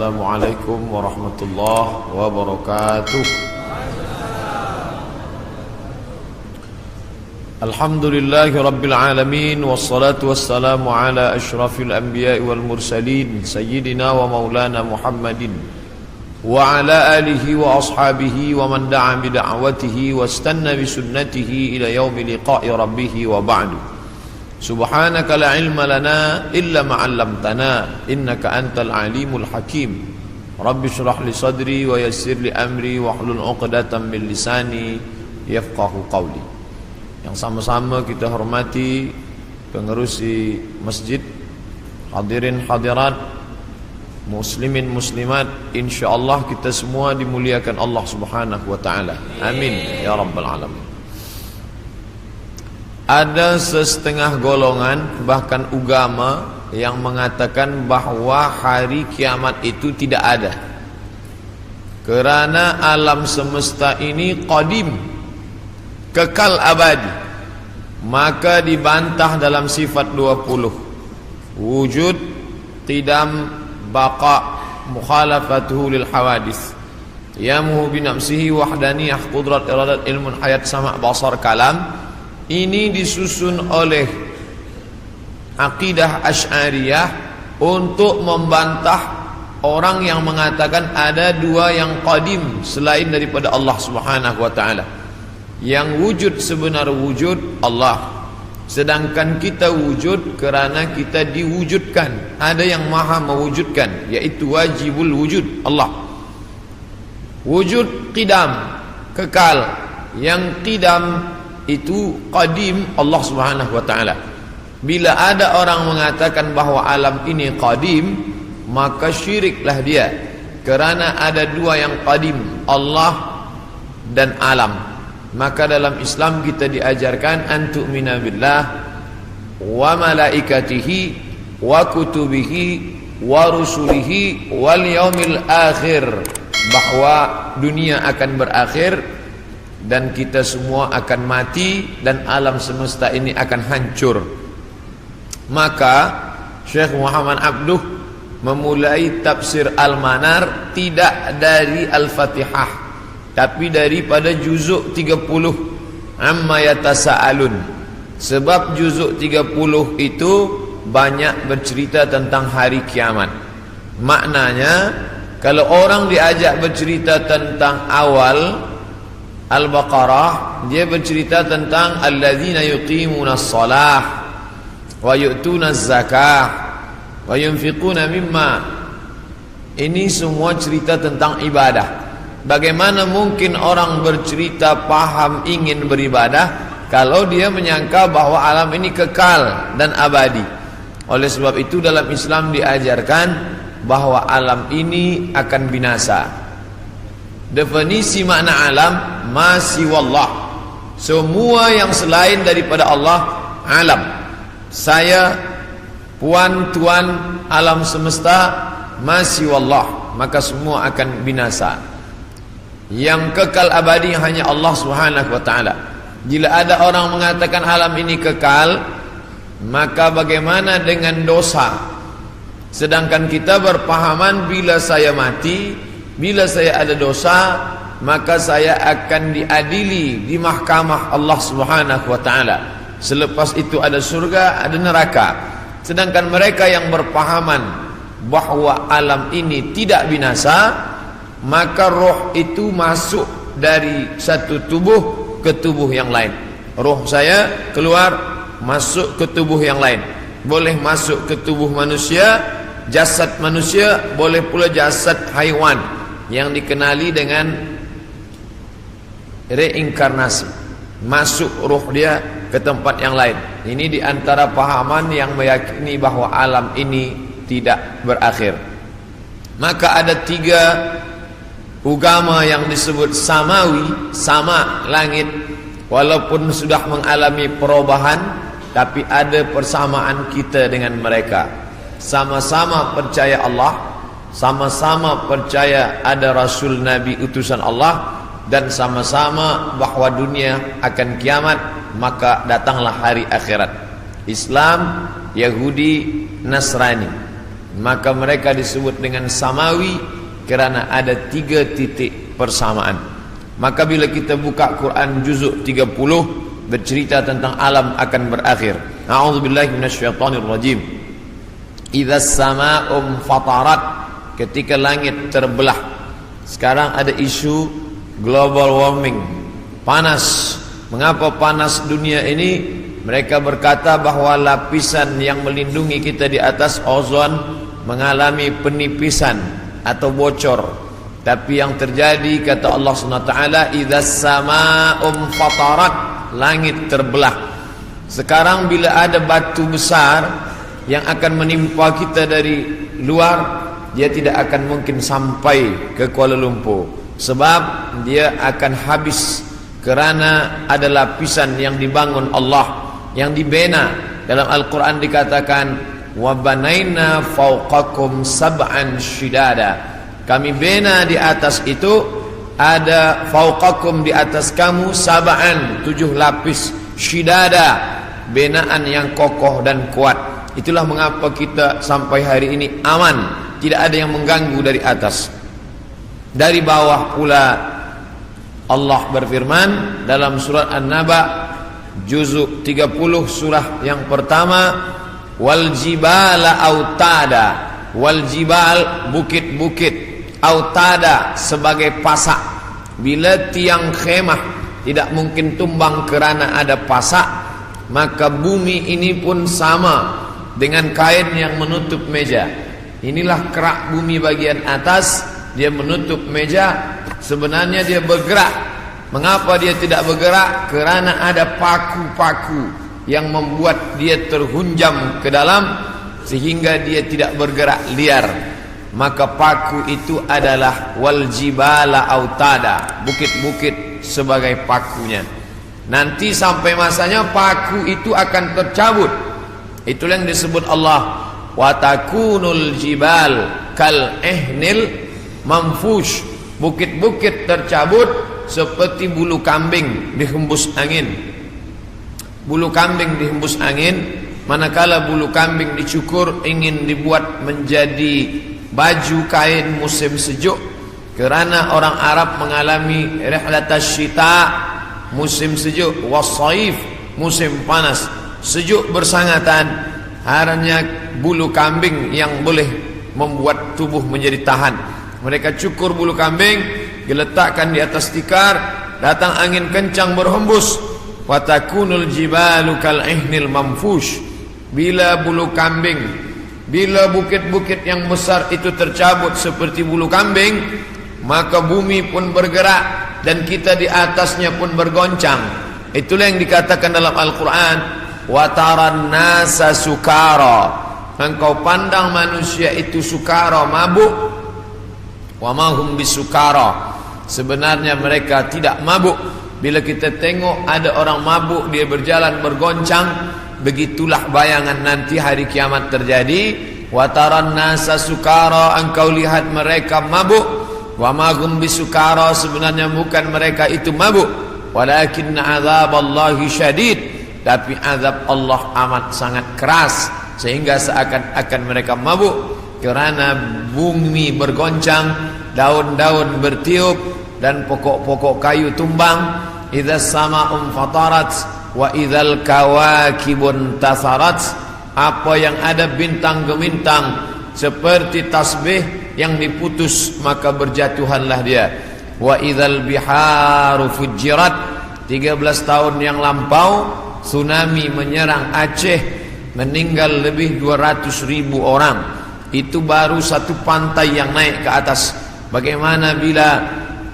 Assalamualaikum warahmatullahi wabarakatuh. Alhamdulillahi rabbil alamin, wassalatu wassalamu ala ashrafil anbiya'i wal mursalin, sayyidina wa maulana Muhammadin wa ala alihi wa ashabihi wa man da'a bida'watihi wastanna bisunnatihi ila yaumi liqa'i rabbih wa ba'du. Subhanaka la ilma lana illa ma 'allamtana innaka antal alimul hakim. Rabbi shrah li sadri wa yassir li amri wahlul 'uqdatam min lisani yafqahu qawli. Yang sama-sama kita hormati pengerusi masjid, hadirin hadirat, muslimin muslimat, insyaallah kita semua dimuliakan Allah Subhanahu wa taala. Amin ya rabbal alamin. Ada setengah golongan bahkan agama yang mengatakan bahwa hari kiamat itu tidak ada. Kerana alam semesta ini qadim, kekal abadi, maka dibantah dalam sifat 20. Wujud, qidam, baqa, mukhalafatuhu lil hawadis, yamuhu binafsihi wahdaniyah, qudrat, iradat, ilmun, hayat, sama', basar, kalam. Ini disusun oleh akidah Asy'ariyah untuk membantah orang yang mengatakan ada dua yang qadim selain daripada Allah Subhanahu wa taala. Yang wujud sebenar wujud Allah, sedangkan kita wujud kerana kita diwujudkan. Ada yang maha mewujudkan, yaitu wajibul wujud Allah. Wujud qidam, kekal. Yang qidam itu qadim Allah Subhanahu wa taala. Bila ada orang mengatakan bahawa alam ini qadim, maka syiriklah dia, kerana ada dua yang qadim, Allah dan alam. Maka dalam Islam kita diajarkan an tu'mina billah wa malaikatihi wa kutubihi wa rusulihi wal yaumil akhir, bahwa dunia akan berakhir dan kita semua akan mati dan alam semesta ini akan hancur. Maka Syekh Muhammad Abduh memulai tafsir Al-Manar tidak dari Al-Fatihah, tapi daripada juzuk 30 amma yatasaalun. Sebab juzuk 30 itu banyak bercerita tentang hari kiamat. Maknanya kalau orang diajak bercerita tentang awal Al-Baqarah, dia bercerita tentang alladzina yuqimunas shalah wa yu'tunaz zakah wa yunfiquna mimma. Ini semua cerita tentang ibadah. Bagaimana mungkin orang bercerita paham ingin beribadah kalau dia menyangka bahwa alam ini kekal dan abadi? Oleh sebab itu dalam Islam diajarkan bahwa alam ini akan binasa. Definisi makna alam, ma siwallah, semua yang selain daripada Allah alam. Saya puan tuan alam semesta, ma siwallah, maka semua akan binasa. Yang kekal abadi hanya Allah Subhanahu wa taala. Bila ada orang mengatakan alam ini kekal, maka bagaimana dengan dosa? Sedangkan kita berpahaman bila saya mati, bila saya ada dosa, maka saya akan diadili di mahkamah Allah Subhanahu wa taala. Selepas itu ada surga, ada neraka. Sedangkan mereka yang berpahaman bahwa alam ini tidak binasa, maka roh itu masuk dari satu tubuh ke tubuh yang lain. Roh saya keluar masuk ke tubuh yang lain. Boleh masuk ke tubuh manusia, jasad manusia, boleh pula jasad haiwan yang dikenali dengan reinkarnasi. Masuk roh dia ke tempat yang lain. Ini di antara pahaman yang meyakini bahwa alam ini tidak berakhir. Maka ada tiga agama yang disebut samawi, sama langit, walaupun sudah mengalami perubahan, tapi ada persamaan kita dengan mereka. Sama-sama percaya Allah, sama-sama percaya ada Rasul Nabi utusan Allah, dan sama-sama bahwa dunia akan kiamat, maka datanglah hari akhirat. Islam, Yahudi, Nasrani. Maka mereka disebut dengan samawi kerana ada 3 titik persamaan. Maka bila kita buka Quran juzuk 30 bercerita tentang alam akan berakhir. A'udzubillahi minasyaitonirrajim. Idzas samaa'u fatarat, ketika langit terbelah. Sekarang ada isu global warming, panas. Mengapa panas dunia ini? Mereka berkata bahawa lapisan yang melindungi kita di atas ozon mengalami penipisan atau bocor. Tapi yang terjadi, kata Allah SWT, idzas samaa'u fatarat, langit terbelah. Sekarang bila ada batu besar yang akan menimpa kita dari luar, dia tidak akan mungkin sampai ke Kuala Lumpur, sebab dia akan habis kerana ada lapisan yang dibangun Allah, yang dibina. Dalam Al-Quran dikatakan wa banaina fawqakum sab'an shidada, kami bina di atas itu, ada fawqakum di atas kamu, sab'an 7 lapis, shidada binaan yang kokoh dan kuat. Itulah mengapa kita sampai hari ini aman, tidak ada yang mengganggu dari atas. Dari bawah pula Allah berfirman dalam surat An-Naba juzuk 30 surah yang pertama, wal jibala autada, wal jibal bukit-bukit, autada sebagai pasak. Bila tiang khemah tidak mungkin tumbang kerana ada pasak, maka bumi ini pun sama dengan kain yang menutup meja. Inilah kerak bumi bagian atas, dia menutup meja. Sebenarnya dia bergerak. Mengapa dia tidak bergerak? Kerana ada paku-paku yang membuat dia terhunjam ke dalam, sehingga dia tidak bergerak liar. Maka paku itu adalah wal jibala autada, bukit-bukit sebagai pakunya. Nanti sampai masanya paku itu akan tercabut. Itulah yang disebut Allah wa takunul jibal kal ihnil manfush, bukit-bukit tercabut seperti bulu kambing dihembus angin. Bulu kambing dihembus angin, manakala bulu kambing dicukur ingin dibuat menjadi baju kain musim sejuk. Kerana orang Arab mengalami rihlatas syita, musim sejuk, wasaif, musim panas. Sejuk bersangatan, hanya bulu kambing yang boleh membuat tubuh menjadi tahan. Mereka cukur bulu kambing, diletakkan di atas tikar, datang angin kencang berhembus. Watakunul jibalu kal ihnil manfush. Bila bulu kambing, bila bukit-bukit yang besar itu tercabut seperti bulu kambing, maka bumi pun bergerak dan kita di atasnya pun bergoncang. Itulah yang dikatakan dalam Al-Quran, wa taran nasa sukara, engkau pandang manusia itu sukara, mabuk. Wa ma hum bisukara, sebenarnya mereka tidak mabuk. Bila kita tengok ada orang mabuk, dia berjalan bergoncang, begitulah bayangan nanti hari kiamat terjadi. Wa taran nasa sukara, engkau lihat mereka mabuk. Wa ma hum bisukara, sebenarnya bukan mereka itu mabuk. Walakinna azaballahi syadid, tapi azab Allah amat sangat keras, sehingga seakan-akan mereka mabuk. Kerana bumi bergoncang, daun-daun bertiup, dan pokok-pokok kayu tumbang. Idzas sama'u fatarat wa idzal kawakibun tasarat, apa yang ada bintang gemintang seperti tasbih yang diputus, maka berjatuhanlah dia. Wa idzal biharu fujirat, 13 tahun yang lampau tsunami menyerang Aceh, meninggal lebih 200.000 orang. Itu baru satu pantai yang naik ke atas. Bagaimana bila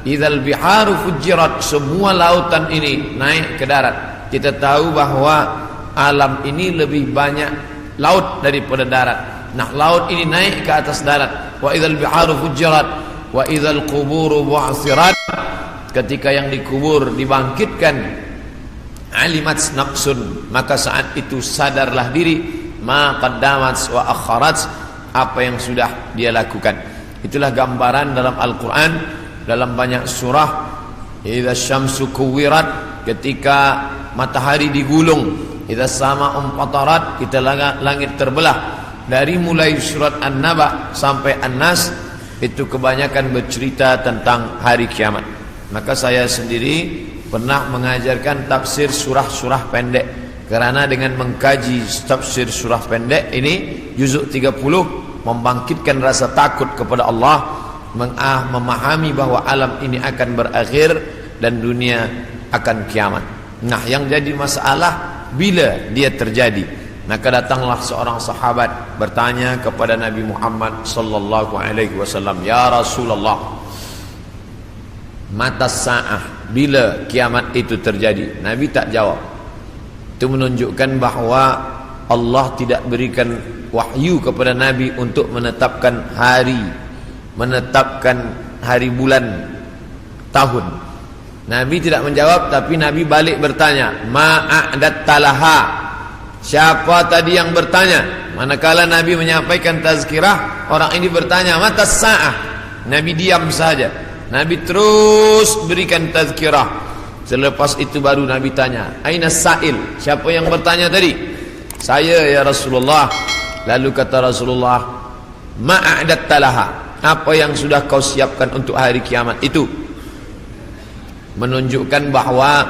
idzal biharu fujirat, semua lautan ini naik ke darat? Kita tahu bahawa alam ini lebih banyak laut daripada darat. Nah, laut ini naik ke atas darat. Wa idzal biharu fujirat wa idzal quburu bu'sirat, ketika yang dikubur dibangkitkan, alimat nafsun, maka saat itu sadarlah diri, ma qaddamat wa akharat, apa yang sudah dia lakukan. Itulah gambaran dalam Al-Quran dalam banyak surah. Idza syamsu kuwirat, ketika matahari digulung. Idza sama'u fatarat, kita langit terbelah. dari mulai surat An-Naba sampai An-Nas itu kebanyakan bercerita tentang hari kiamat. Maka saya sendiri pernah mengajarkan tafsir surah-surah pendek, karena dengan mengkaji tafsir surah pendek ini juzuk 30 membangkitkan rasa takut kepada Allah, memahami bahwa alam ini akan berakhir dan dunia akan kiamat. Nah, yang jadi masalah bila dia terjadi. Maka datanglah seorang sahabat bertanya kepada Nabi Muhammad sallallahu alaihi wasallam, "Ya Rasulullah, mata sa'ah, bila kiamat itu terjadi?" Nabi tak jawab. Itu menunjukkan bahawa Allah tidak berikan wahyu kepada Nabi untuk menetapkan hari bulan, tahun. Nabi tidak menjawab, tapi Nabi balik bertanya, "Ma'adat talaha?" Siapa tadi yang bertanya? Manakala Nabi menyampaikan tazkirah, orang ini bertanya, "Mata sa'ah?" Nabi diam saja. Nabi terus berikan tazkirah. Selepas itu baru Nabi tanya, "Aina sa'il?" Siapa yang bertanya tadi? "Saya ya Rasulullah." Lalu kata Rasulullah, "Ma'adat talaha?" Apa yang sudah kau siapkan untuk hari kiamat itu? Menunjukkan bahawa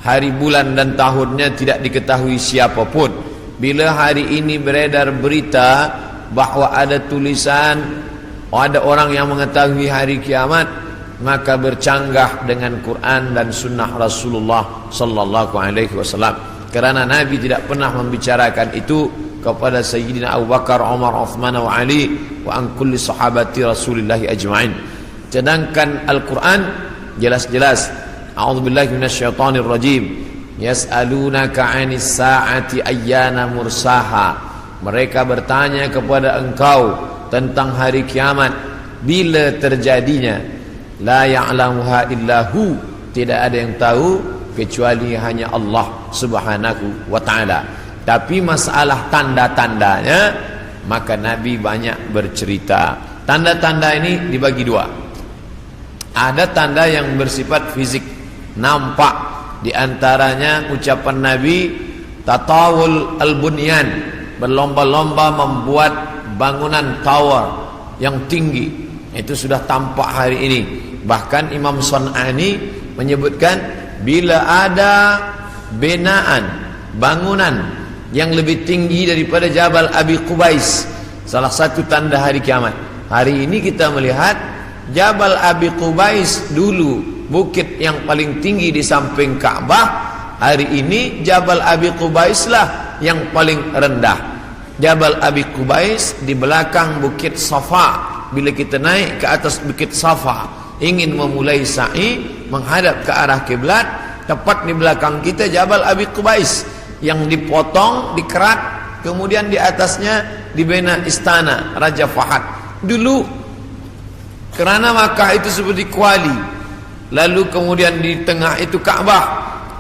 hari bulan dan tahunnya tidak diketahui siapapun. Bila hari ini beredar berita bahawa ada tulisan, ada orang yang mengetahui hari kiamat, maka bercanggah dengan Quran dan sunnah Rasulullah sallallahu alaihi wasallam. Kerana Nabi tidak pernah membicarakan itu kepada Sayyidina Abu Bakar, Umar, Uthman wa Ali wa an kulli sahabati Rasulillah ajma'in. Sedangkan Al-Quran jelas-jelas, a'udzubillahi minasyaitonir rajim, yas'alunaka 'anis sa'ati ayyana mursaha. Mereka bertanya kepada engkau tentang hari kiamat, bila terjadinya. La ya'lamuha illahu, tidak ada yang tahu kecuali hanya Allah Subhanahu wa ta'ala. Tapi masalah tanda-tandanya, maka Nabi banyak bercerita. Tanda-tanda ini dibagi dua. Ada tanda yang bersifat fisik, nampak. Di antaranya ucapan Nabi, tatawul al-bunyan, berlomba-lomba membuat bangunan tower yang tinggi. Itu sudah tampak hari ini. Bahkan Imam Sun'ani menyebutkan, bila ada binaan, bangunan yang lebih tinggi daripada Jabal Abi Qubais, salah satu tanda hari kiamat. Hari ini kita melihat Jabal Abi Qubais dulu bukit yang paling tinggi di samping Ka'bah. Hari ini Jabal Abi Qubais lah yang paling rendah. Jabal Abi Qubais di belakang bukit Safa. Bila kita naik ke atas bukit Safa, ingin memulai sa'i menghadap ke arah kiblat, tepat di belakang kita Jabal Abi Qubais yang dipotong, dikerat, kemudian di atasnya dibina istana Raja Fahad. Dulu kerana Makkah itu seperti kuali, lalu kemudian di tengah itu Ka'bah,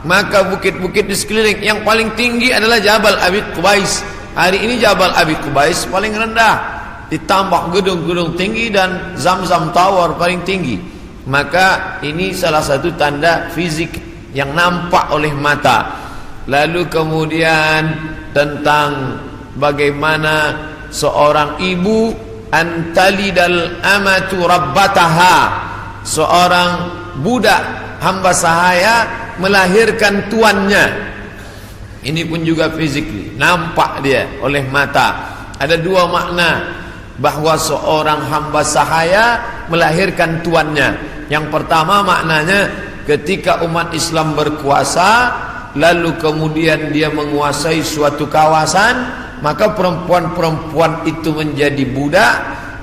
maka bukit-bukit di sekeliling yang paling tinggi adalah Jabal Abi Qubais. Hari ini Jabal Abi Qubais paling rendah, ditambah gedung-gedung tinggi dan Zamzam Tower paling tinggi. Maka ini salah satu tanda fisik yang nampak oleh mata. Lalu kemudian tentang bagaimana seorang ibu antalidal amatu rabbataha, seorang budak hamba sahaya melahirkan tuannya. Ini pun juga fisik, nampak dia oleh mata. Ada dua makna bahawa seorang hamba sahaya melahirkan tuannya. Yang pertama maknanya ketika umat Islam berkuasa, lalu kemudian dia menguasai suatu kawasan, maka perempuan-perempuan itu menjadi budak,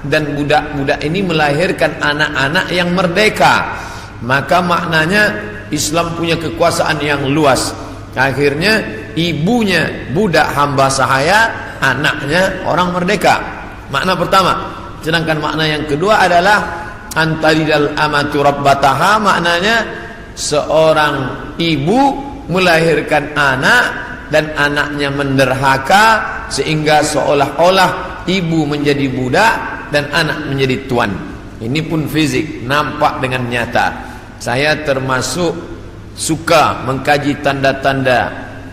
dan budak-budak ini melahirkan anak-anak yang merdeka. Maka maknanya Islam punya kekuasaan yang luas. Akhirnya ibunya budak hamba sahaya, anaknya orang merdeka. Makna pertama. Sedangkan makna yang kedua adalah antalidal amatu rabbataha, maknanya seorang ibu melahirkan anak dan anaknya menderhaka, sehingga seolah-olah ibu menjadi budak dan anak menjadi tuan. Ini pun fisik, nampak dengan nyata. Saya termasuk suka mengkaji tanda-tanda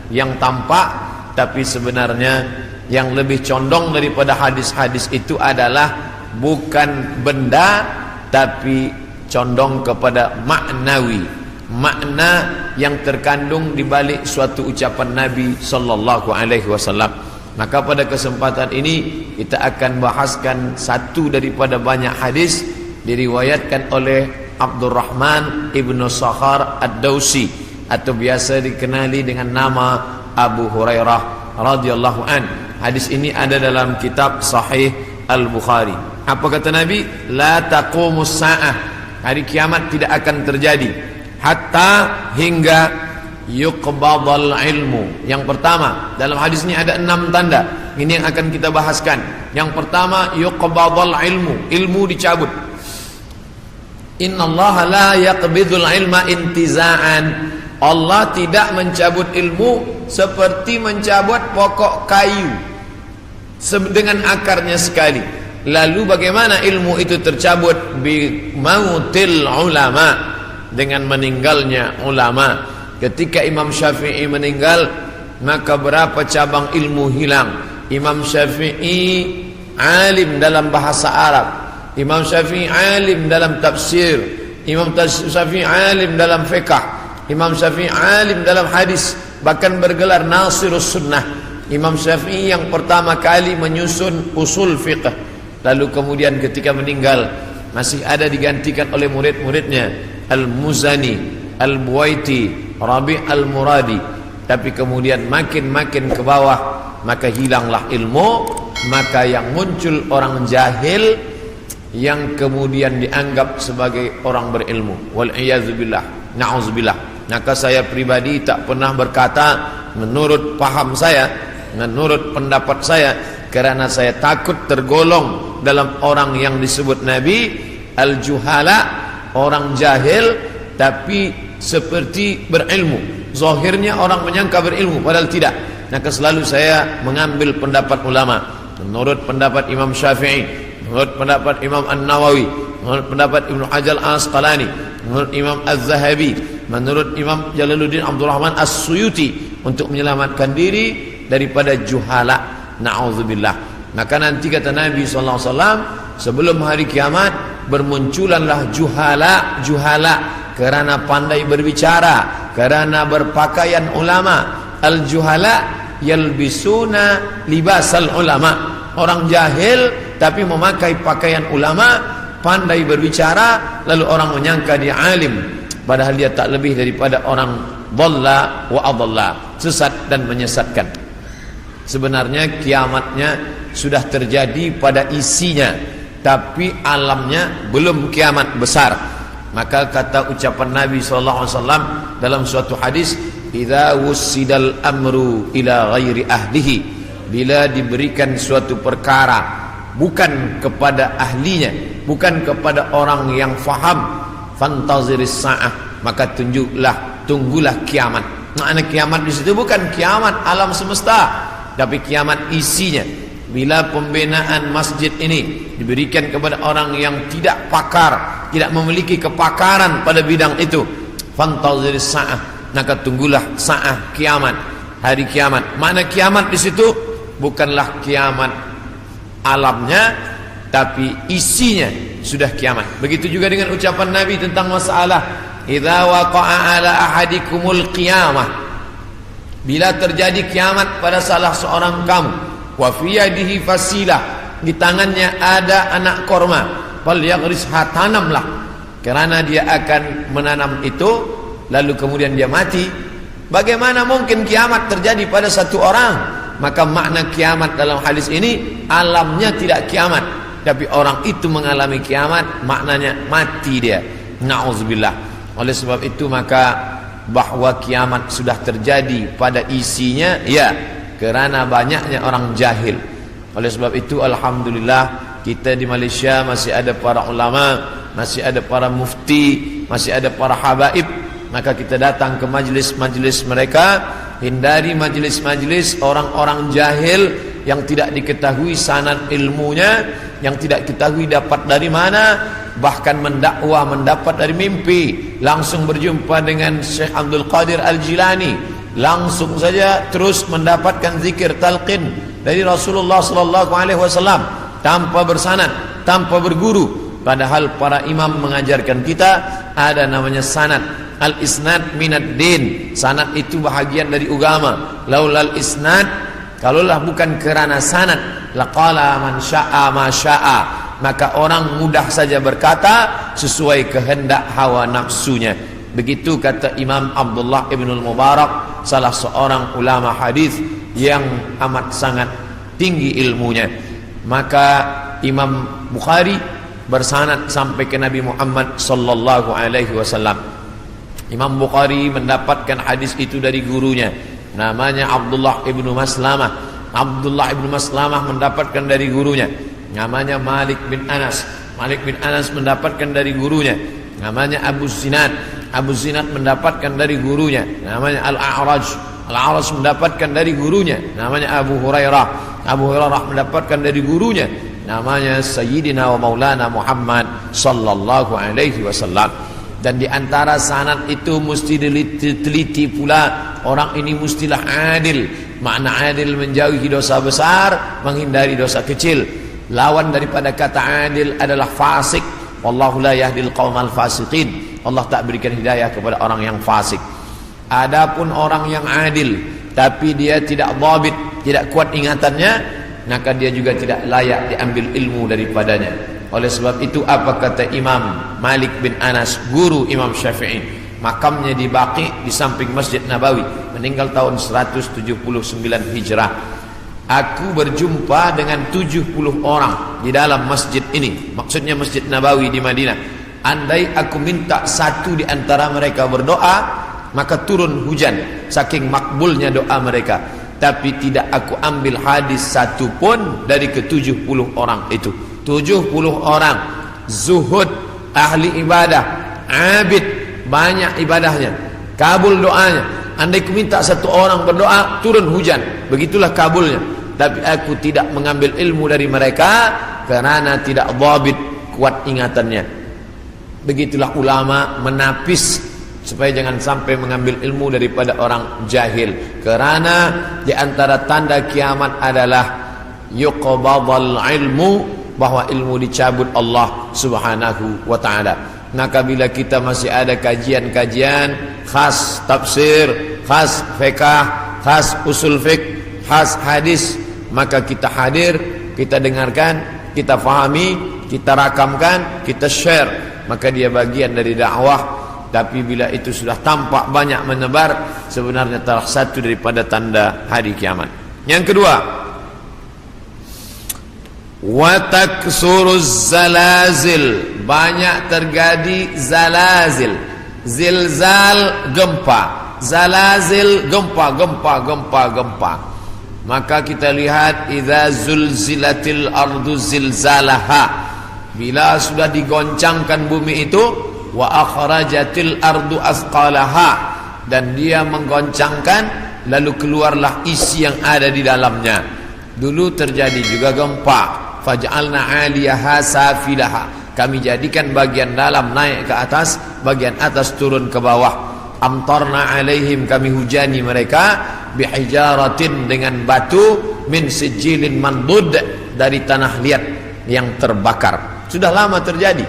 yang tampak, tapi sebenarnya yang lebih condong daripada hadis-hadis itu adalah bukan benda, tapi condong kepada maknawi, makna yang terkandung di balik suatu ucapan Nabi sallallahu alaihi wasallam. Maka pada kesempatan ini kita akan bahaskan satu daripada banyak hadis diriwayatkan oleh Abdurrahman ibnu Sakhar ad-Dausi, atau biasa dikenali dengan nama Abu Hurairah radhiyallahu an. Hadis ini ada dalam kitab Sahih Al-Bukhari. Apa kata Nabi? La taqumus sa'ah, hari kiamat tidak akan terjadi hatta hingga yuqbadal ilmu. Yang pertama, dalam hadis ini ada 6 tanda. Ini yang akan kita bahaskan. Yang pertama, yuqbadal ilmu, ilmu dicabut. Innallaha la yaqbidul ilma intiza'an. Allah tidak mencabut ilmu seperti mencabut pokok kayu dengan akarnya sekali. Lalu bagaimana ilmu itu tercabut? Bi mautil ulama, dengan meninggalnya ulama. Ketika Imam Syafi'i meninggal, maka berapa cabang ilmu hilang. Imam Syafi'i alim dalam bahasa Arab, Imam Syafi'i alim dalam tafsir, Imam Syafi'i alim dalam fiqh, Imam Syafi'i alim dalam hadis, bahkan bergelar Nasirus Sunnah. Imam Syafi'i yang pertama kali menyusun usul fiqh, lalu kemudian ketika meninggal masih ada digantikan oleh murid-muridnya, Al-Muzani, Al-Buwaiti, Rabi' Al-Muradi. Tapi kemudian makin ke bawah, maka hilanglah ilmu. Maka yang muncul orang jahil yang kemudian dianggap sebagai orang berilmu. Wal'iyazubillah, na'udzubillah. Maka saya pribadi tak pernah berkata menurut paham saya, menurut pendapat saya, karena saya takut tergolong dalam orang yang disebut Nabi al-juhala, orang jahil tapi seperti berilmu. Zahirnya orang menyangka berilmu padahal tidak. Maka selalu saya mengambil pendapat ulama. Menurut pendapat Imam Syafi'i, menurut pendapat Imam An-Nawawi, menurut pendapat Ibnu Hajar Al-Asqalani, menurut Imam Az-Zahabi, menurut Imam Jalaluddin Abdul Rahman As-Suyuti, untuk menyelamatkan diri daripada juhala. Na'udzubillah. Maka nanti kata Nabi SAW, sebelum hari kiamat bermunculanlah juhala karena pandai berbicara, karena berpakaian ulama. Al-juhala yalbisuna libasal ulama, orang jahil tapi memakai pakaian ulama, pandai berbicara, lalu orang menyangka dia alim, padahal dia tak lebih daripada orang dhalla wa adalla, sesat dan menyesatkan. Sebenarnya kiamatnya sudah terjadi pada isinya, tapi alamnya belum kiamat besar. Maka kata ucapan Nabi SAW dalam suatu hadis, idza wussidal amru ila ghairi ahlihi, bila diberikan suatu perkara bukan kepada ahlinya, bukan kepada orang yang faham, fantaziris sa'ah, maka tunggulah kiamat. Makna kiamat di situ bukan kiamat alam semesta, tapi kiamat isinya. Bila pembinaan masjid ini diberikan kepada orang yang tidak pakar, tidak memiliki kepakaran pada bidang itu, fantaziris sa'ah, maka tunggulah sa'ah, kiamat, hari kiamat. Makna kiamat di situ bukanlah kiamat alamnya, tapi isinya sudah kiamat. Begitu juga dengan ucapan Nabi tentang masalah idza waqa'a ala ahadikumul qiyamah, bila terjadi kiamat pada salah seorang kamu, wa fi yadihi fasilah, di tangannya ada anak korma, fal yaghrisha, tanamlah, karena dia akan menanam itu, lalu kemudian dia mati. Bagaimana mungkin kiamat terjadi pada satu orang? Maka makna kiamat dalam hadis ini alamnya tidak kiamat, tapi orang itu mengalami kiamat, maknanya mati dia. Na'udzubillah. Oleh sebab itu maka bahwa kiamat sudah terjadi pada isinya, ya, kerana banyaknya orang jahil. Oleh sebab itu alhamdulillah kita di Malaysia masih ada para ulama, masih ada para mufti, masih ada para habaib. Maka kita datang ke majlis-majlis mereka, hindari majlis-majlis orang-orang jahil yang tidak diketahui sanad ilmunya, yang tidak diketahui dapat dari mana, bahkan mendakwah mendapat dari mimpi. Langsung berjumpa dengan Syekh Abdul Qadir Al-Jilani, langsung saja terus mendapatkan zikir talqin, dari Rasulullah sallallahu alaihi wasallam tanpa bersanad, tanpa berguru. Padahal para imam mengajarkan kita ada namanya sanad. Al-isnad minad din. Sanad itu bahagian dari agama. Laulal isnad, kalaulah bukan kerana sanad, laqala man syaa ma syaa, maka orang mudah saja berkata sesuai kehendak hawa nafsunya. Begitu kata Imam Abdullah ibn al-Mubarak, salah seorang ulama hadis yang amat sangat tinggi ilmunya. Maka Imam Bukhari bersanad sampai ke Nabi Muhammad sallallahu alaihi wasallam. Imam Bukhari mendapatkan hadis itu dari gurunya, namanya Abdullah ibnu Maslamah. Abdullah ibnu Maslamah mendapatkan dari gurunya, namanya Malik bin Anas. Malik bin Anas mendapatkan dari gurunya, namanya Abu Zinad. Abu Zinad mendapatkan dari gurunya, namanya Al-A'raj. Al-A'raj mendapatkan dari gurunya, namanya Abu Hurairah. Abu Hurairah mendapatkan dari gurunya, namanya Sayyidina wa Maulana Muhammad sallallahu alaihi wasallam. Dan di antara sanad itu mesti diteliti pula, orang ini mestilah adil. Makna adil menjauhi dosa besar, menghindari dosa kecil. Lawan daripada kata adil adalah fasik. Wallahu la yahdil qaumal fasiqin. Allah tak berikan hidayah kepada orang yang fasik. Adapun orang yang adil tapi dia tidak dhabit, tidak kuat ingatannya, maka dia juga tidak layak diambil ilmu daripadanya. Oleh sebab itu apa kata Imam Malik bin Anas, guru Imam Syafi'i, makamnya di Baqi di samping Masjid Nabawi, meninggal tahun 179 Hijrah. Aku berjumpa dengan 70 orang di dalam masjid ini, maksudnya Masjid Nabawi di Madinah. Andai aku minta satu di antara mereka berdoa, maka turun hujan, saking makbulnya doa mereka. Tapi tidak aku ambil hadis satu pun dari ke-70 orang itu. 70 orang zuhud, ahli ibadah, abid, banyak ibadahnya, kabul doanya. Andai ku minta satu orang berdoa, turun hujan, begitulah kabulnya. Tapi aku tidak mengambil ilmu dari mereka karena tidak dhabit, kuat ingatannya. Begitulah ulama menapis supaya jangan sampai mengambil ilmu daripada orang jahil. Karena di antara tanda kiamat adalah yuqbadal ilmu, bahwa ilmu dicabut Allah subhanahu wa ta'ala. Maka bila kita masih ada kajian-kajian khas tafsir, khas fiqh, khas usul fiqh, khas hadis, maka kita hadir, kita dengarkan, kita fahami, kita rakamkan, kita share, maka dia bagian dari dakwah. Tapi bila itu sudah tampak banyak menebar, sebenarnya salah satu daripada tanda hari kiamat. Yang kedua, wa taksuruz zalazil, banyak terjadi zalazil. Zilzal, gempa. Zalazil, gempa. Maka kita lihat idza zulzilatil ardu zilzalaha, bila sudah digoncangkan bumi itu, wa akhrajatil ardu asqalaha, dan dia menggoncangkan lalu keluarlah isi yang ada di dalamnya. Dulu terjadi juga gempa, faj'alna 'aliyaha safilaha, kami jadikan bagian dalam naik ke atas, bagian atas turun ke bawah. Amtarna 'alaihim, kami hujani mereka, bihijaratin, dengan batu, min sijilin mandud, dari tanah liat yang terbakar. Sudah lama terjadi,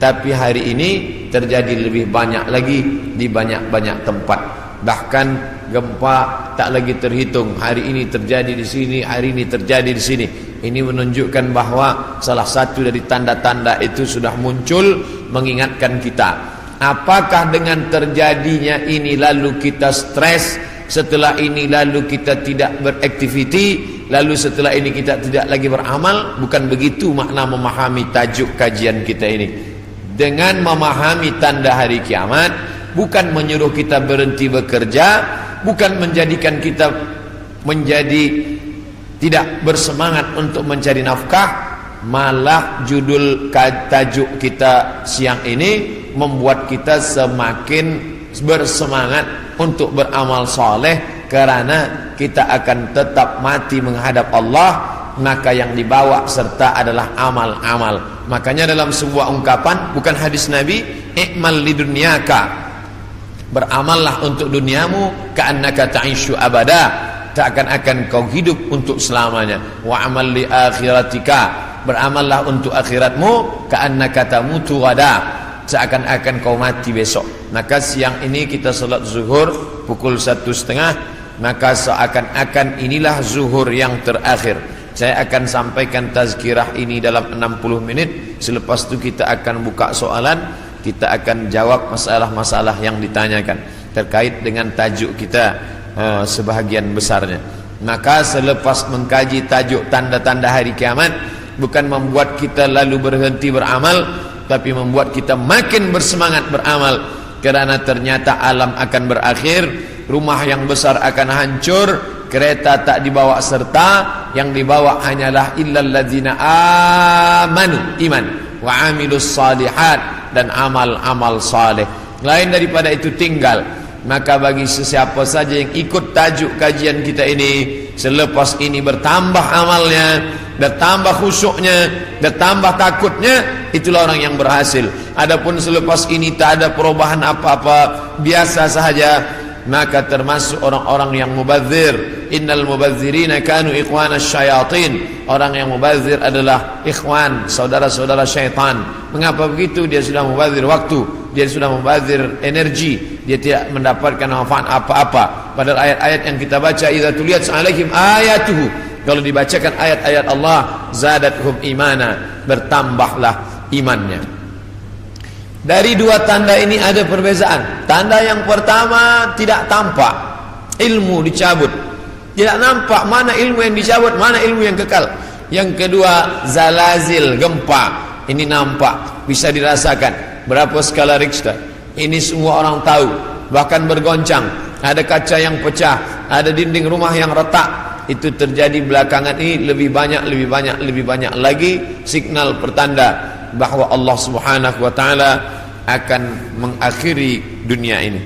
tapi hari ini terjadi lebih banyak lagi di banyak-banyak tempat. Bahkan gempa tak lagi terhitung. Hari ini terjadi di sini, hari ini terjadi di sini. Ini menunjukkan bahwa salah satu dari tanda-tanda itu sudah muncul mengingatkan kita. Apakah dengan terjadinya ini lalu kita stres, setelah ini lalu kita tidak beraktiviti, lalu setelah ini kita tidak lagi beramal? Bukan begitu makna memahami tajuk kajian kita ini. Dengan memahami tanda hari kiamat, bukan menyuruh kita berhenti bekerja, bukan menjadikan kita menjadi tidak bersemangat untuk mencari nafkah, malah judul tajuk kita siang ini membuat kita semakin bersemangat untuk beramal soleh, karena kita akan tetap mati menghadap Allah. Maka yang dibawa serta adalah amal-amal. Makanya dalam sebuah ungkapan, bukan hadis Nabi, i'mal lidunyaka, beramallah untuk duniamu, ka'annaka ta'ishu abada, seakan-akan kau hidup untuk selamanya. Wa amal li akhiratika, beramallah untuk akhiratmu, ka'annaka tamutu ghada, seakan-akan kau mati besok. Maka siang ini kita salat zuhur pukul 1:30, maka seakan-akan inilah zuhur yang terakhir. Saya akan sampaikan tazkirah ini dalam 60 menit. Selepas itu kita akan buka soalan, kita akan jawab masalah-masalah yang ditanyakan terkait dengan tajuk kita sebahagian besarnya. Maka selepas mengkaji tajuk tanda-tanda hari kiamat, bukan membuat kita lalu berhenti beramal, tapi membuat kita makin bersemangat beramal. Kerana ternyata alam akan berakhir, rumah yang besar akan hancur, kereta tak dibawa serta, yang dibawa hanyalah illal ladzina amanu, iman, wa amilus salihat, dan amal-amal saleh. Lain daripada itu tinggal. Maka bagi sesiapa saja yang ikut tajuk kajian kita ini, selepas ini bertambah amalnya, bertambah khusyuknya, bertambah takutnya, itulah orang yang berhasil. Adapun selepas ini tak ada perubahan apa-apa, biasa sahaja, maka termasuk orang-orang yang mubadzir. Innal mubadzirina kanu ikhwanas syayatin. Orang yang mubadzir adalah ikhwan, saudara-saudara syaitan. Mengapa begitu? Dia sudah mubadzir waktu, dia sudah mubadzir energi, dia tidak mendapatkan manfaat apa-apa. Padahal ayat-ayat yang kita baca, idza tuliyat alaihim ayatuhu, kalau dibacakan ayat-ayat Allah, zadathum imana, bertambahlah imannya. Dari dua tanda ini ada perbezaan. Tanda yang pertama, tidak tampak, ilmu dicabut. Tidak nampak mana ilmu yang dicabut, mana ilmu yang kekal. Yang kedua, zalazil, gempa. Ini nampak, bisa dirasakan. Berapa skala Richter? Ini semua orang tahu. Bahkan bergoncang, ada kaca yang pecah, ada dinding rumah yang retak. Itu terjadi belakangan ini, lebih banyak lagi signal pertanda bahwa Allah Subhanahu wa taala akan mengakhiri dunia ini.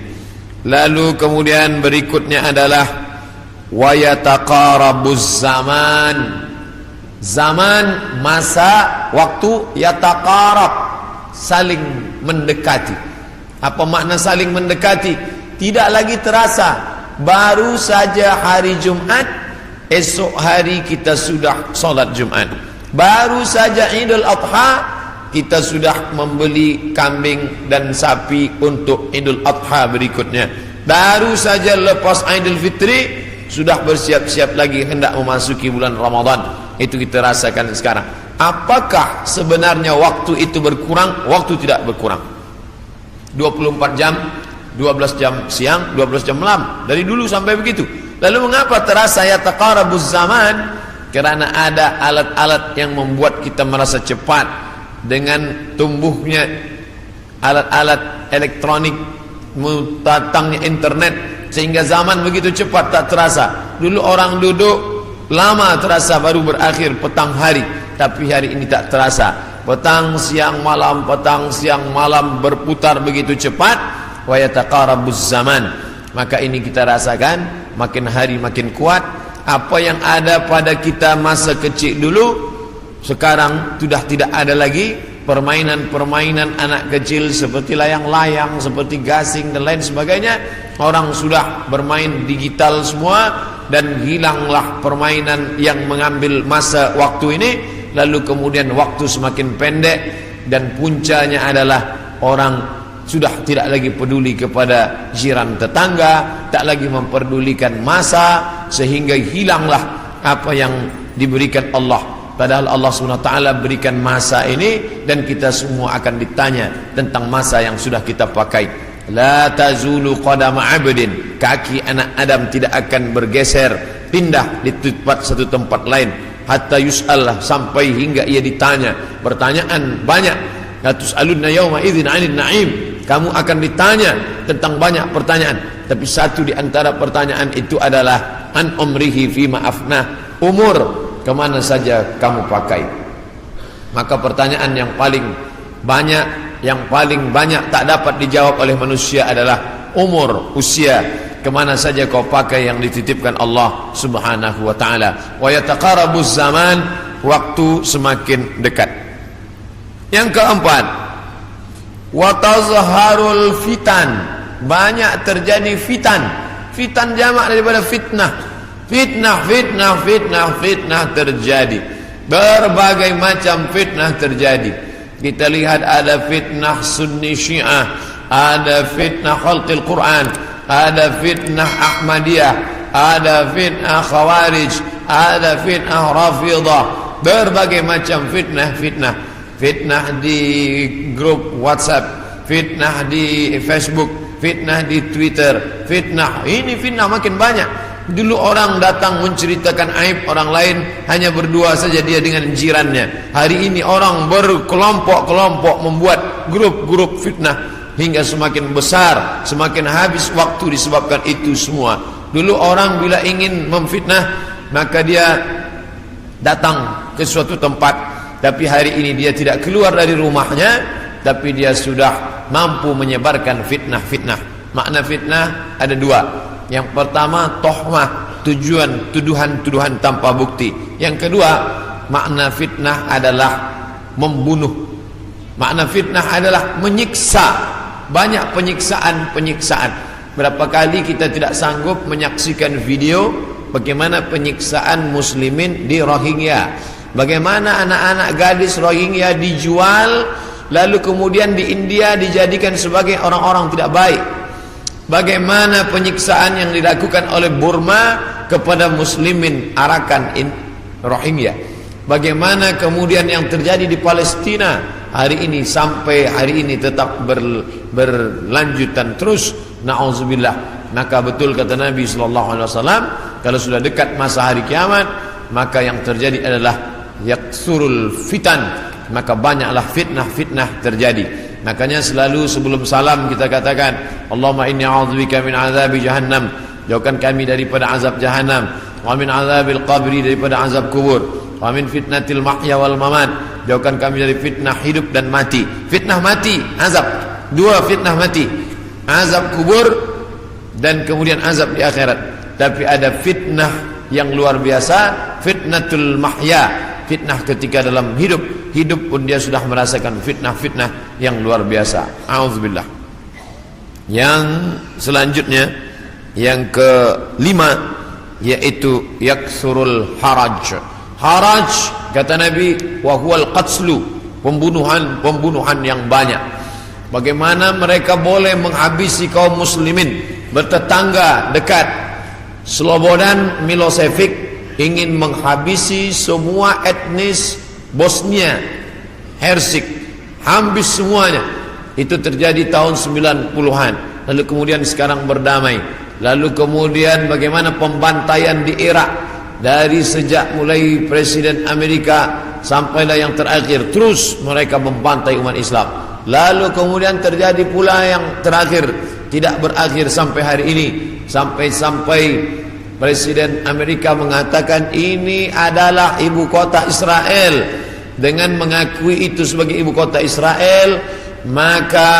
Lalu kemudian berikutnya adalah wa yataqarabuz zaman. Zaman, masa, waktu, yataqarab, saling mendekati. Apa makna saling mendekati? Tidak lagi terasa. Baru saja hari Jumat, esok hari kita sudah solat Jumat. Baru saja Idul Adha, kita sudah membeli kambing dan sapi untuk Idul Adha berikutnya. Baru saja lepas Idul Fitri, sudah bersiap-siap lagi hendak memasuki bulan Ramadan. Itu kita rasakan sekarang. Apakah sebenarnya waktu itu berkurang? Waktu tidak berkurang. 24 jam, 12 jam siang, 12 jam malam. Dari dulu sampai begitu. Lalu mengapa terasa yataqarabuz zaman? Kerana ada alat-alat yang membuat kita merasa cepat. Dengan tumbuhnya alat-alat elektronik, datangnya internet, sehingga zaman begitu cepat tak terasa. Dulu orang duduk lama terasa, baru berakhir petang hari. Tapi hari ini tak terasa. Petang siang malam berputar begitu cepat. Wa yataqarabuz zaman. Maka ini kita rasakan, makin hari makin kuat. Apa yang ada pada kita masa kecil dulu, sekarang sudah tidak ada lagi. Permainan-permainan anak kecil seperti layang-layang, seperti gasing dan lain sebagainya. Orang sudah bermain digital semua, dan hilanglah permainan yang mengambil masa waktu ini. Lalu kemudian waktu semakin pendek, dan puncanya adalah orang sudah tidak lagi peduli kepada jiran tetangga, tak lagi memperdulikan masa, sehingga hilanglah apa yang diberikan Allah. Padahal Allah SWT berikan masa ini, dan kita semua akan ditanya tentang masa yang sudah kita pakai. La tazulu qadama abdin, kaki anak Adam tidak akan bergeser, pindah di satu tempat lain, hatta yus'al, sampai hingga ia ditanya. Pertanyaan banyak. La tus'alunna yawma idzin 'anil na'im, kamu akan ditanya tentang banyak pertanyaan. Tapi satu di antara pertanyaan itu adalah an umrihi fima afnah, umur kemana saja kamu pakai. Maka pertanyaan yang paling banyak tak dapat dijawab oleh manusia adalah umur, usia, kemana saja kau pakai yang dititipkan Allah Subhanahu wa ta'ala. Wa yataqarabuz zaman, waktu semakin dekat. Yang keempat, wa tazharul fitan, banyak terjadi fitan. Fitan jamak daripada fitnah. Fitnah terjadi. Berbagai macam fitnah terjadi. Kita lihat ada fitnah Sunni Syiah, ada fitnah Khalqil Quran, ada fitnah Ahmadiyah, ada fitnah Khawarij, ada fitnah Rafidah. Berbagai macam fitnah di grup WhatsApp, fitnah di Facebook, fitnah di Twitter, fitnah makin banyak. Dulu orang datang menceritakan aib orang lain, hanya berdua saja dia dengan jirannya. Hari ini orang berkelompok-kelompok membuat grup-grup fitnah, hingga semakin besar, semakin habis waktu disebabkan itu semua. Dulu orang bila ingin memfitnah, maka dia datang ke suatu tempat, tapi hari ini dia tidak keluar dari rumahnya, tapi dia sudah mampu menyebarkan fitnah. Makna fitnah ada dua. Yang pertama tohmah, tuduhan tanpa bukti. Yang kedua, makna fitnah adalah membunuh. Makna fitnah adalah menyiksa. Banyak penyiksaan. Berapa kali kita tidak sanggup menyaksikan video bagaimana penyiksaan muslimin di Rohingya, bagaimana anak-anak gadis Rohingya dijual, lalu kemudian di India dijadikan sebagai orang-orang tidak baik. Bagaimana penyiksaan yang dilakukan oleh Burma kepada muslimin Arakan Rohingya. Bagaimana kemudian yang terjadi di Palestina hari ini, sampai hari ini tetap berlanjutan terus. Na'udzubillah. Maka betul kata Nabi SAW, kalau sudah dekat masa hari kiamat, maka yang terjadi adalah yaksurul fitan, maka banyaklah fitnah terjadi. Makanya selalu sebelum salam kita katakan, Allahumma inni a'udzubika min azabi jahannam, jauhkan kami daripada azab jahannam, wa min azabil qabri, daripada azab kubur, wa min fitnatil mahya wal mamat, jauhkan kami dari fitnah hidup dan mati. Fitnah mati, azab. Dua fitnah mati, azab kubur dan kemudian azab di akhirat. Tapi ada fitnah yang luar biasa, fitnatul mahya, fitnah ketika dalam hidup pun dia sudah merasakan fitnah yang luar biasa. A'udzubillah. Yang selanjutnya, yang kelima, yaitu yaksurul haraj. Haraj kata Nabi, wa huwal qatslu, pembunuhan yang banyak. Bagaimana mereka boleh menghabisi kaum muslimin bertetangga dekat. Slobodan Milosevic ingin menghabisi semua etnis Bosnia Hersek, habis semuanya. Itu terjadi tahun 90-an. Lalu kemudian sekarang berdamai. Lalu kemudian bagaimana pembantaian di Irak, dari sejak mulai Presiden Amerika sampailah yang terakhir, terus mereka membantai umat Islam. Lalu kemudian terjadi pula yang terakhir, tidak berakhir sampai hari ini, sampai Presiden Amerika mengatakan ini adalah ibu kota Israel. Dengan mengakui itu sebagai ibu kota Israel, maka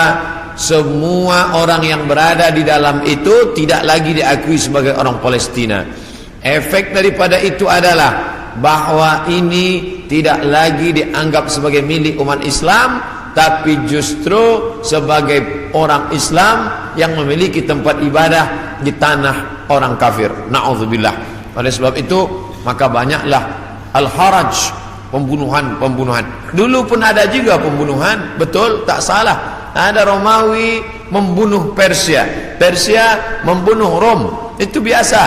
semua orang yang berada di dalam itu tidak lagi diakui sebagai orang Palestina. Efek daripada itu adalah bahwa ini tidak lagi dianggap sebagai milik umat Islam, tapi justru sebagai orang Islam yang memiliki tempat ibadah di tanah orang kafir. Na'udzubillah. Oleh sebab itu, maka banyaklah al-haraj, pembunuhan. Dulu pun ada juga pembunuhan, betul, tak salah. Ada Romawi membunuh Persia membunuh Rom, itu biasa,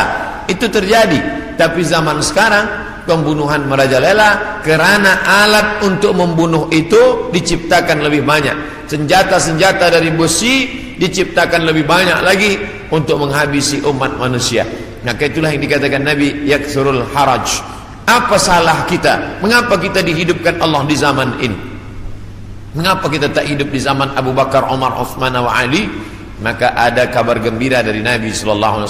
itu terjadi. Tapi zaman sekarang pembunuhan merajalela karena alat untuk membunuh itu diciptakan lebih banyak. Senjata-senjata dari besi diciptakan lebih banyak lagi untuk menghabisi umat manusia. Maka itulah yang dikatakan Nabi, yaksurul haraj. Apa salah kita? Mengapa kita dihidupkan Allah di zaman ini? Mengapa kita tak hidup di zaman Abu Bakar, Umar, Uthman wa Ali? Maka ada kabar gembira dari Nabi SAW.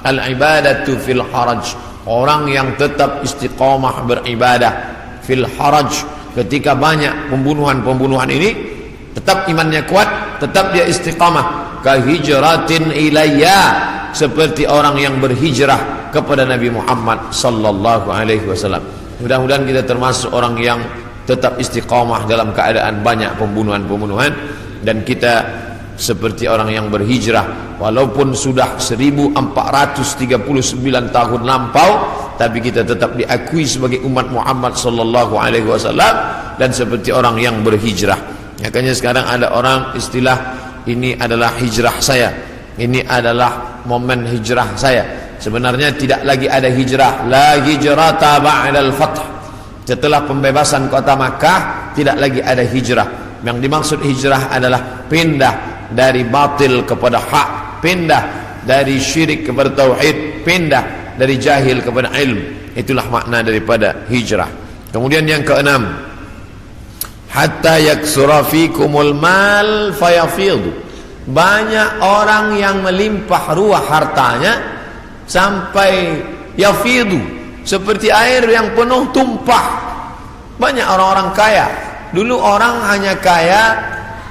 Al-ibadatu fil haraj. Orang yang tetap istiqamah beribadah fil haraj, ketika banyak pembunuhan ini, tetap imannya kuat, tetap dia istiqamah. Kahijratin ilayya, seperti orang yang berhijrah kepada Nabi Muhammad sallallahu alaihi wasallam. Mudah-mudahan kita termasuk orang yang tetap istiqamah dalam keadaan banyak pembunuhan, dan kita seperti orang yang berhijrah. Walaupun sudah 1439 tahun lampau, tapi kita tetap diakui sebagai umat Muhammad sallallahu alaihi wasallam dan seperti orang yang berhijrah. Makanya sekarang ada orang istilah ini adalah hijrah saya, ini adalah momen hijrah saya. Sebenarnya tidak lagi ada hijrah, la hijrata ba'dal fath. Setelah pembebasan kota Makkah tidak lagi ada hijrah. Yang dimaksud hijrah adalah pindah dari batil kepada hak, pindah dari syirik kepada tauhid, pindah dari jahil kepada ilmu. Itulah makna daripada hijrah. Kemudian yang keenam, hatta yaksura fikumul mal fayafidhu. Banyak orang yang melimpah ruah hartanya sampai yafidhu, seperti air yang penuh tumpah. Banyak orang-orang kaya. Dulu orang hanya kaya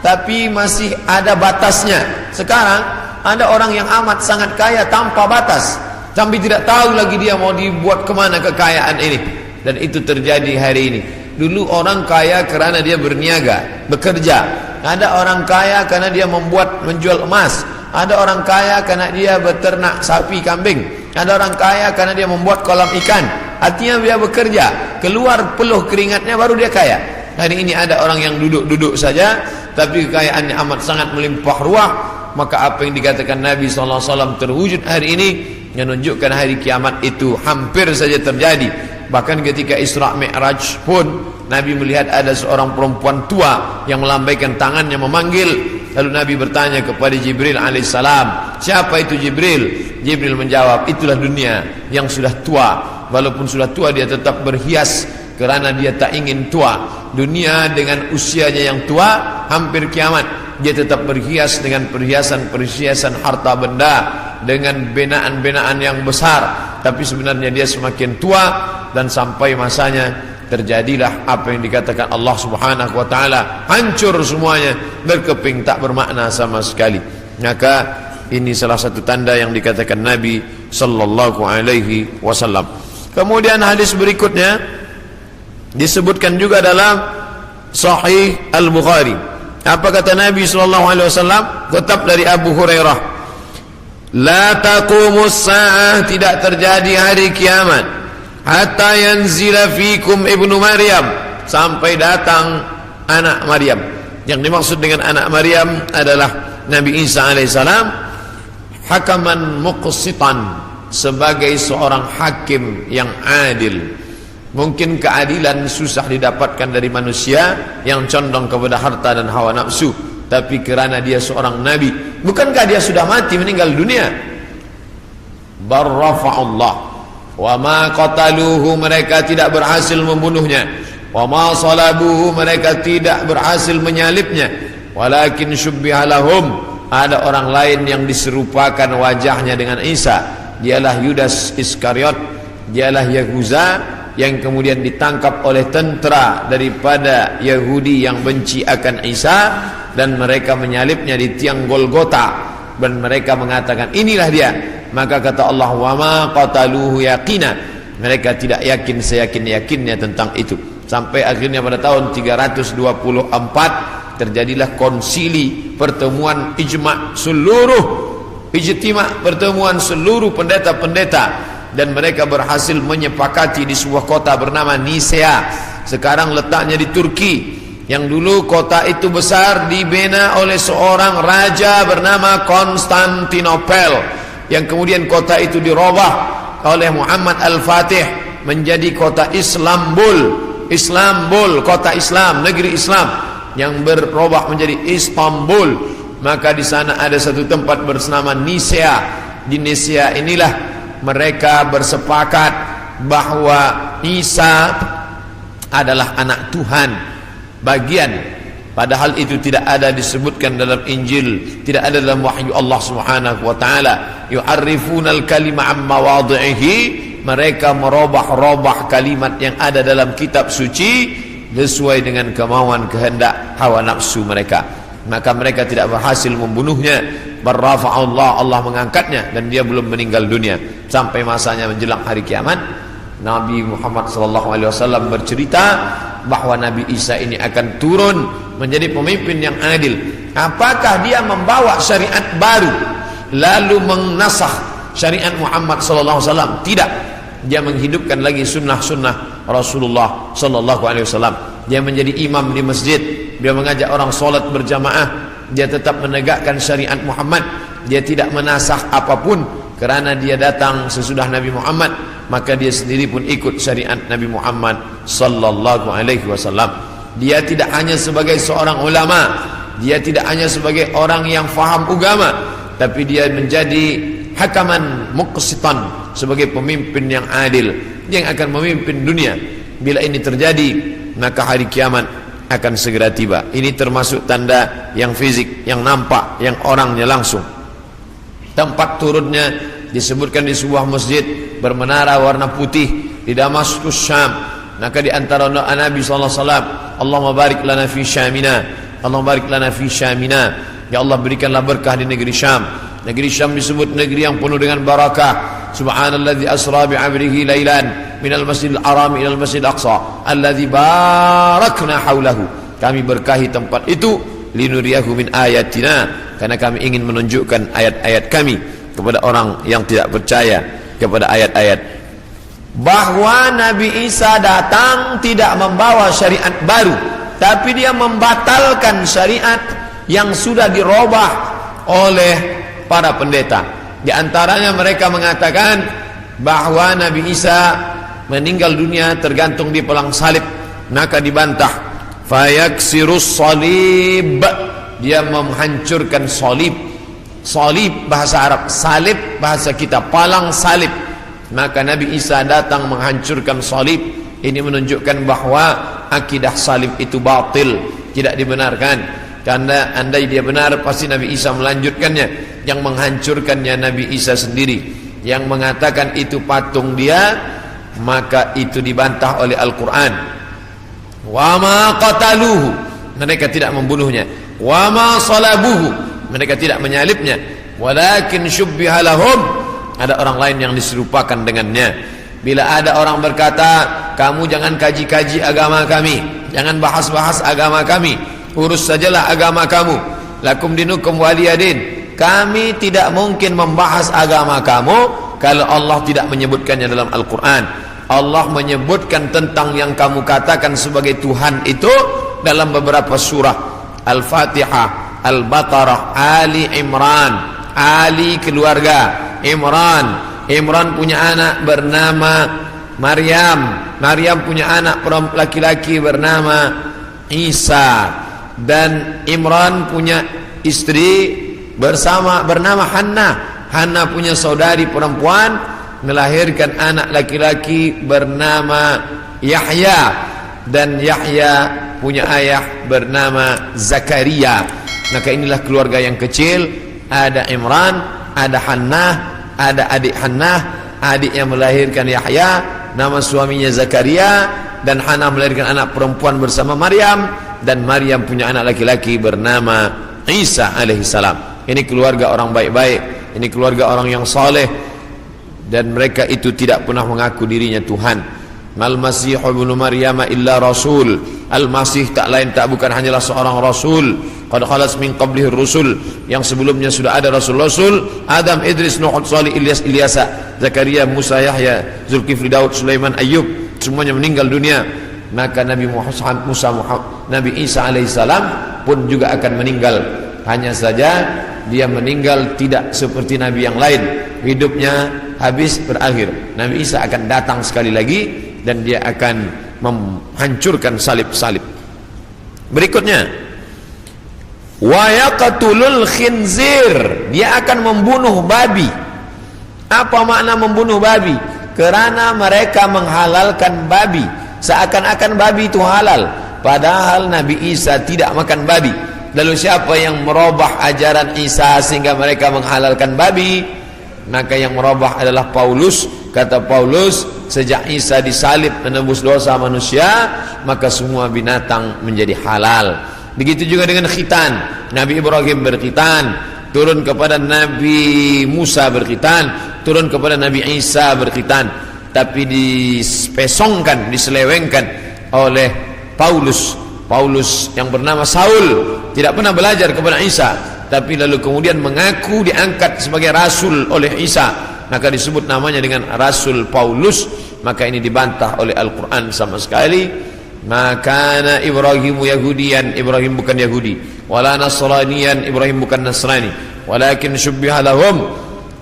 tapi masih ada batasnya. Sekarang ada orang yang amat sangat kaya tanpa batas, tapi tidak tahu lagi dia mau dibuat kemana kekayaan ini. Dan itu terjadi hari ini. Dulu orang kaya kerana dia berniaga, bekerja. Ada orang kaya karena dia menjual emas. Ada orang kaya karena dia beternak sapi kambing. Ada orang kaya karena dia membuat kolam ikan. Artinya dia bekerja, keluar peluh keringatnya baru dia kaya. Hari ini ada orang yang duduk-duduk saja tapi kekayaannya amat sangat melimpah ruah. Maka apa yang dikatakan Nabi SAW terwujud hari ini, menunjukkan hari kiamat itu hampir saja terjadi. Bahkan ketika Isra Mi'raj pun Nabi melihat ada seorang perempuan tua yang melambaikan tangannya memanggil. Lalu Nabi bertanya kepada Jibril alaihissalam, siapa itu Jibril? Jibril menjawab, itulah dunia yang sudah tua. Walaupun sudah tua dia tetap berhias kerana dia tak ingin tua. Dunia dengan usianya yang tua, hampir kiamat, dia tetap berhias dengan perhiasan-perhiasan harta benda, dengan binaan-binaan yang besar. Tapi sebenarnya dia semakin tua, dan sampai masanya terjadilah apa yang dikatakan Allah Subhanahu wa taala, hancur semuanya, berkeping tak bermakna sama sekali. Maka ini salah satu tanda yang dikatakan Nabi sallallahu alaihi wasallam. Kemudian hadis berikutnya disebutkan juga dalam Sahih Al-Bukhari. Apa kata Nabi sallallahu alaihi wasallam? Kutip dari Abu Hurairah, la taqumus saah, tidak terjadi hari kiamat hatta yanzila fikum ibnu Maryam, sampai datang anak Maryam. Yang dimaksud dengan anak Maryam adalah Nabi Isa alaihissalam, hakaman muqsitan, sebagai seorang hakim yang adil. Mungkin keadilan susah didapatkan dari manusia yang condong kepada harta dan hawa nafsu, tapi kerana dia seorang nabi, bukankah dia sudah mati, meninggal dunia? Barrafa'ullah wa ma qataluhu, mereka tidak berhasil membunuhnya. Wa ma salabuhu, mereka tidak berhasil menyalibnya. Walakin syubbiha lahum, ada orang lain yang diserupakan wajahnya dengan Isa. Dialah Yudas Iskariot, dialah Yahuza, yang kemudian ditangkap oleh tentera daripada Yahudi yang benci akan Isa, dan mereka menyalibnya di tiang Golgota, dan mereka mengatakan inilah dia. Maka kata Allah, wa ma qataluhu yaqina, mereka tidak yakin seyakin-yakinnya tentang itu. Sampai akhirnya pada tahun 324 terjadilah konsili, pertemuan ijma' pertemuan seluruh pendeta-pendeta, dan mereka berhasil menyepakati di sebuah kota bernama Nisea. Sekarang letaknya di Turki. Yang dulu kota itu besar, dibina oleh seorang raja bernama Konstantinopel, yang kemudian kota itu dirubah oleh Muhammad Al-Fatih menjadi kota Islambul, kota Islam, negeri Islam, yang berubah menjadi Istanbul. Maka di sana ada satu tempat bernama Nisea. Di Nisea inilah mereka bersepakat bahwa Isa adalah anak Tuhan bagian, padahal itu tidak ada disebutkan dalam Injil, tidak ada dalam wahyu Allah Subhanahu wa taala. Yu'arrifunal kalima amma wadhihi, mereka merubah-rubah kalimat yang ada dalam kitab suci sesuai dengan kemauan kehendak hawa nafsu mereka. Maka mereka tidak berhasil membunuhnya. Barrafa'ullah, Allah mengangkatnya, dan dia belum meninggal dunia sampai masanya menjelang hari kiamat. Nabi Muhammad SAW bercerita bahwa Nabi Isa ini akan turun menjadi pemimpin yang adil. Apakah dia membawa syariat baru lalu menasakh syariat Muhammad sallallahu alaihi wasallam? Tidak. Dia menghidupkan lagi sunnah-sunnah Rasulullah sallallahu alaihi wasallam. Dia menjadi imam di masjid, dia mengajak orang salat berjamaah, dia tetap menegakkan syariat Muhammad. Dia tidak menasakh apapun kerana dia datang sesudah Nabi Muhammad, maka dia sendiri pun ikut syariat Nabi Muhammad sallallahu alaihi wasallam. Dia tidak hanya sebagai seorang ulama, dia tidak hanya sebagai orang yang faham agama, tapi dia menjadi hakaman muqsitan, sebagai pemimpin yang adil yang akan memimpin dunia. Bila ini terjadi, maka hari kiamat akan segera tiba. Ini termasuk tanda yang fisik, yang nampak, yang orangnya langsung. Tempat turunnya disebutkan di sebuah masjid bermenara warna putih di Damaskus, Syam. Maka di antara doa Nabi sallallahu alaihi wasallam, Allahumma barik lana fi Syamina, Allahumma barik lana fi Syamina. Ya Allah, berikanlah berkah di negeri Syam. Negeri Syam disebut negeri yang penuh dengan barakah. Subhanalladzi asra bi 'abdihi lailan minal masjidil haram ilal masjidil aqsa alladzi barakna haulahu. Kami berkahi tempat itu linuriyahu min ayatina, karena kami ingin menunjukkan ayat-ayat kami kepada orang yang tidak percaya kepada ayat-ayat. Bahwa Nabi Isa datang tidak membawa syariat baru, tapi dia membatalkan syariat yang sudah dirubah oleh para pendeta. Di antaranya mereka mengatakan bahwa Nabi Isa meninggal dunia tergantung di pelang salib, maka dibantah. Fayaksirus salib, dia menghancurkan salib. Salib bahasa Arab, salib bahasa kita, palang salib. Maka Nabi Isa datang menghancurkan salib. Ini menunjukkan bahwa akidah salib itu batil, tidak dibenarkan. Karena andai dia benar, pasti Nabi Isa melanjutkannya. Yang menghancurkannya Nabi Isa sendiri. Yang mengatakan itu patung dia, maka itu dibantah oleh Al-Quran. Wa ma qataluhu, mereka tidak membunuhnya. Wa ma salabuhu, mereka tidak menyalibnya. Walakin syubbiha lahum, ada orang lain yang diserupakan dengannya. Bila ada orang berkata, kamu jangan kaji-kaji agama kami, jangan bahas-bahas agama kami, urus sajalah agama kamu, lakum dinukum waliyadin. Kami tidak mungkin membahas agama kamu kalau Allah tidak menyebutkannya dalam Al-Quran. Allah menyebutkan tentang yang kamu katakan sebagai Tuhan itu dalam beberapa surah. Al-Fatihah, Al-Baqarah, Ali Imran. Ali keluarga, Imran punya anak bernama Maryam. Maryam punya anak laki-laki bernama Isa. Dan Imran punya istri bernama Hannah. Hannah punya saudari perempuan, melahirkan anak laki-laki bernama Yahya. Dan Yahya punya ayah bernama Zakaria. Maka inilah keluarga yang kecil. Ada Imran, ada Hannah, ada adik Hannah, adik yang melahirkan Yahya, nama suaminya Zakaria. Dan Hannah melahirkan anak perempuan bersama Maryam. Dan Maryam punya anak laki-laki bernama Isa alaihissalam. Ini keluarga orang baik-baik, ini keluarga orang yang saleh, dan mereka itu tidak pernah mengaku dirinya Tuhan. Mal Masih ibnu Maryam illa rasul. Al-Masih tak lain tak bukan hanyalah seorang rasul. Qad khalas min qablihi rusul, yang sebelumnya sudah ada rasul-rasul. Adam, Idris, Nuh, Salih, Ilyas, Ilyasa, Zakaria, Musa, Yahya, Zulkifli, Daud, Sulaiman, Ayyub, semuanya meninggal dunia. Maka Nabi Isa alaihissalam pun juga akan meninggal. Hanya saja dia meninggal tidak seperti Nabi yang lain, hidupnya habis berakhir. Nabi Isa akan datang sekali lagi dan dia akan menghancurkan salib-salib. Berikutnya, wa yaqtulul khinzir, dia akan membunuh babi. Apa makna membunuh babi? Kerana mereka menghalalkan babi, seakan-akan babi itu halal, padahal Nabi Isa tidak makan babi. Lalu siapa yang merubah ajaran Isa sehingga mereka menghalalkan babi? Maka yang merubah adalah Paulus. Kata Paulus, sejak Isa disalib menembus dosa manusia, maka semua binatang menjadi halal. Begitu juga dengan khitan. Nabi Ibrahim berkhitan, turun kepada Nabi Musa berkhitan, turun kepada Nabi Isa berkhitan. Tapi dispesongkan, diselewengkan oleh Paulus Paulus yang bernama Saul tidak pernah belajar kepada Isa, tapi lalu kemudian mengaku diangkat sebagai rasul oleh Isa, maka disebut namanya dengan Rasul Paulus. Maka ini dibantah oleh Al-Quran sama sekali. Maka Ibrahimu Yahudian, Ibrahim bukan Yahudi, wala Nasranian, Ibrahim bukan Nasrani, walakin syubbiha lahum,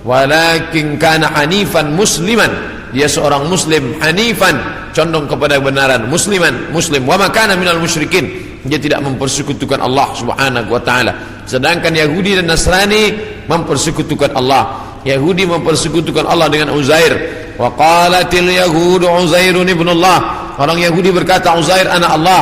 walakin kana hanifan musliman, dia seorang muslim, hanifan, condong kepada kebenaran, musliman, muslim, wa ma kana minal musyrikin, dia tidak mempersekutukan Allah Subhanahu wa taala. Sedangkan Yahudi dan Nasrani mempersekutukan Allah. Yahudi mempersekutukan Allah dengan Uzair. Wa qalatil yahudu Uzairun ibnullah, orang Yahudi berkata Uzair anak Allah.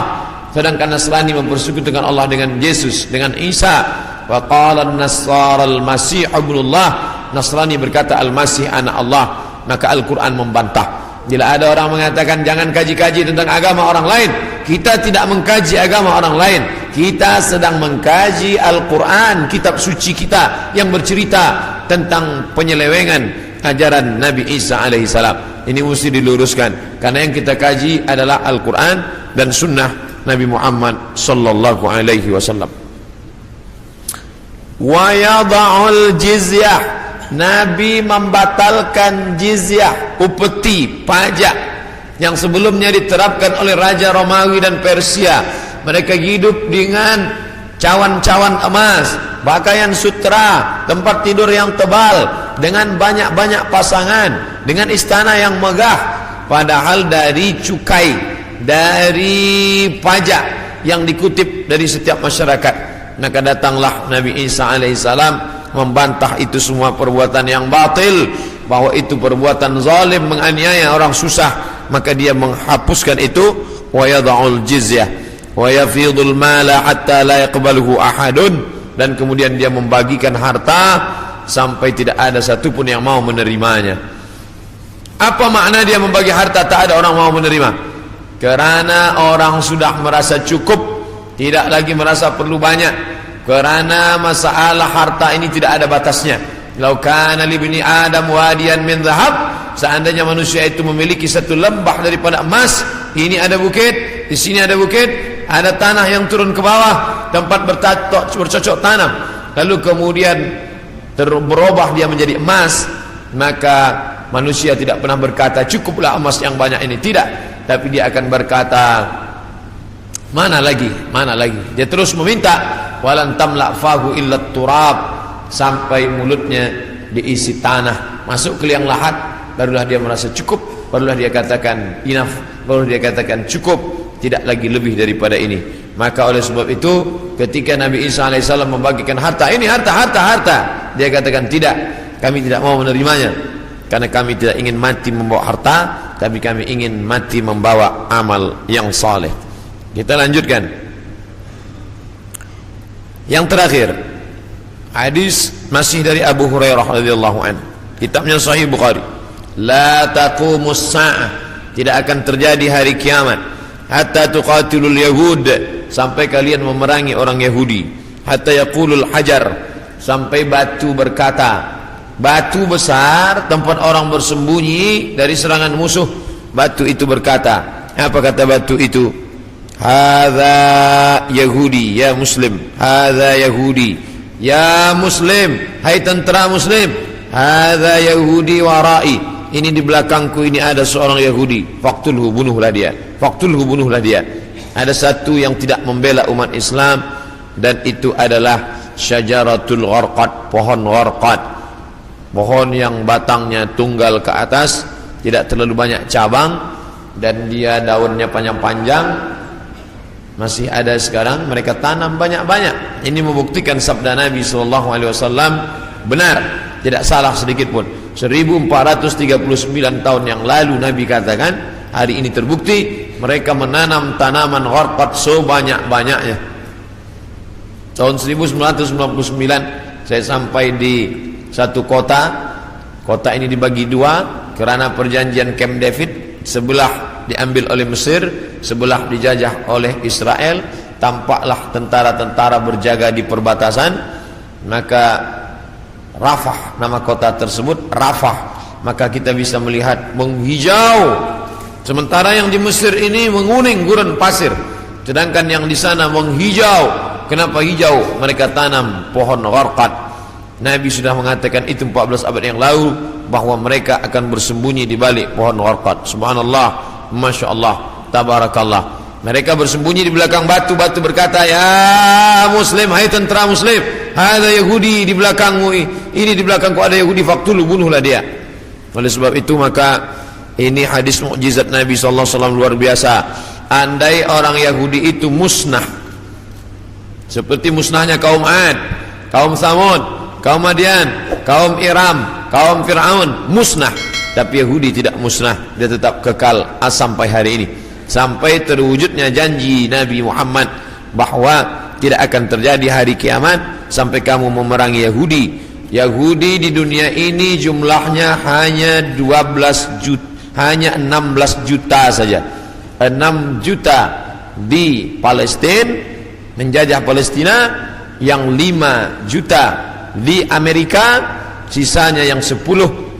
Sedangkan Nasrani mempersekutukan Allah dengan Yesus, dengan Isa. Wa qala an-nasara al-masih ibnullah, Nasrani berkata Al-Masih anak Allah. Maka Al-Quran membantah. Bila ada orang mengatakan jangan kaji-kaji tentang agama orang lain, kita tidak mengkaji agama orang lain, kita sedang mengkaji Al-Quran, kitab suci kita yang bercerita tentang penyelewengan ajaran Nabi Isa alaihissalam. Ini mesti diluruskan, karena yang kita kaji adalah Al-Quran dan Sunnah Nabi Muhammad sallallahu alaihi wasallam. Wa yada'ul jizyah, Nabi membatalkan jizyah, upeti, pajak yang sebelumnya diterapkan oleh Raja Romawi dan Persia. Mereka hidup dengan cawan-cawan emas, pakaian sutra, tempat tidur yang tebal, dengan banyak-banyak pasangan, dengan istana yang megah. Padahal dari cukai, dari pajak yang dikutip dari setiap masyarakat. Maka datanglah Nabi Isa alaihissalam membantah itu semua perbuatan yang batil, bahwa itu perbuatan zalim, menganiaya orang susah. Maka dia menghapuskan itu, wa yada'ul jizyah wa yafidul mala hatta la yaqbaluhu ahadun, dan kemudian dia membagikan harta sampai tidak ada satupun yang mau menerimanya. Apa makna dia membagi harta tak ada orang mau menerima? Karena orang sudah merasa cukup, tidak lagi merasa perlu banyak. Karena masalah harta ini tidak ada batasnya. Lau kana li bani Adam wadiyan min dhahab, seandainya manusia itu memiliki satu lembah daripada emas, ini ada bukit, di sini ada bukit, ada tanah yang turun ke bawah, tempat bercocok tanam, lalu kemudian berubah dia menjadi emas, maka manusia tidak pernah berkata cukuplah emas yang banyak ini, tidak, tapi dia akan berkata mana lagi, mana lagi. Dia terus meminta, walan tamla fahu illa turab, sampai mulutnya diisi tanah, masuk ke liang lahat, barulah dia merasa cukup, barulah dia katakan enough, barulah dia katakan cukup, tidak lagi lebih daripada ini. Maka oleh sebab itu ketika Nabi Isa alaihissalam membagikan harta, ini harta, dia katakan tidak, kami tidak mau menerimanya, karena kami tidak ingin mati membawa harta, tapi kami ingin mati membawa amal yang saleh. Kita lanjutkan. Yang terakhir, hadis masih dari Abu Hurairah radhiyallahu anhu, kitabnya Sahih Bukhari. La taqumus sa'ah, tidak akan terjadi hari kiamat, hatta tuqatilul yahud, sampai kalian memerangi orang Yahudi, hatta yaqulul hajar, sampai batu berkata, batu besar tempat orang bersembunyi dari serangan musuh, batu itu berkata, apa kata batu itu? Hadza Yahudi ya Muslim, hadza Yahudi ya Muslim, hai tentara Muslim, hadza Yahudi warai, ini di belakangku ini ada seorang Yahudi, faqtulhu, bunuhlah dia, faqtulhu, bunuhlah dia. Ada satu yang tidak membela umat Islam, dan itu adalah syajaratul gharqad, pohon gharqad, pohon yang batangnya tunggal ke atas, tidak terlalu banyak cabang, dan dia daunnya panjang-panjang. Masih ada sekarang, mereka tanam banyak-banyak. Ini membuktikan sabda Nabi SAW benar, tidak salah sedikit pun. 1439 tahun yang lalu Nabi katakan, hari ini terbukti mereka menanam tanaman gharqad sebanyak-banyaknya. Tahun 1999 saya sampai di satu kota. Kota ini dibagi dua karena perjanjian Camp David. Sebelah diambil oleh Mesir, sebelah dijajah oleh Israel. Tampaklah tentara-tentara berjaga di perbatasan. Maka Rafah, nama kota tersebut Rafah. Maka kita bisa melihat menghijau, sementara yang di Mesir ini menguning gurun pasir. sedangkan yang di sana menghijau. Kenapa hijau? Mereka tanam pohon gharqad. Nabi sudah mengatakan itu 14 abad yang lalu, bahwa mereka akan bersembunyi di balik pohon gharqad. Subhanallah, Masya Allah, Tabarakallah. Mereka bersembunyi di belakang batu-batu, berkata, ya Muslim, hai tentara Muslim, ada Yahudi di belakangmu, ini di belakangku ada Yahudi, faktulu, bunuhlah dia. Oleh sebab itu maka ini hadis mukjizat Nabi SAW luar biasa. Andai orang Yahudi itu musnah, seperti musnahnya kaum Ad, kaum Thamud, kaum Madian, kaum Iram, kaum Fir'aun, musnah. Tapi Yahudi tidak musnah, dia tetap kekal sampai hari ini, sampai terwujudnya janji Nabi Muhammad bahwa tidak akan terjadi hari kiamat sampai kamu memerangi Yahudi. Yahudi di dunia ini jumlahnya hanya 12 juta, hanya 16 juta saja. 6 juta di Palestina, menjajah Palestina, yang 5 juta di Amerika, sisanya yang 10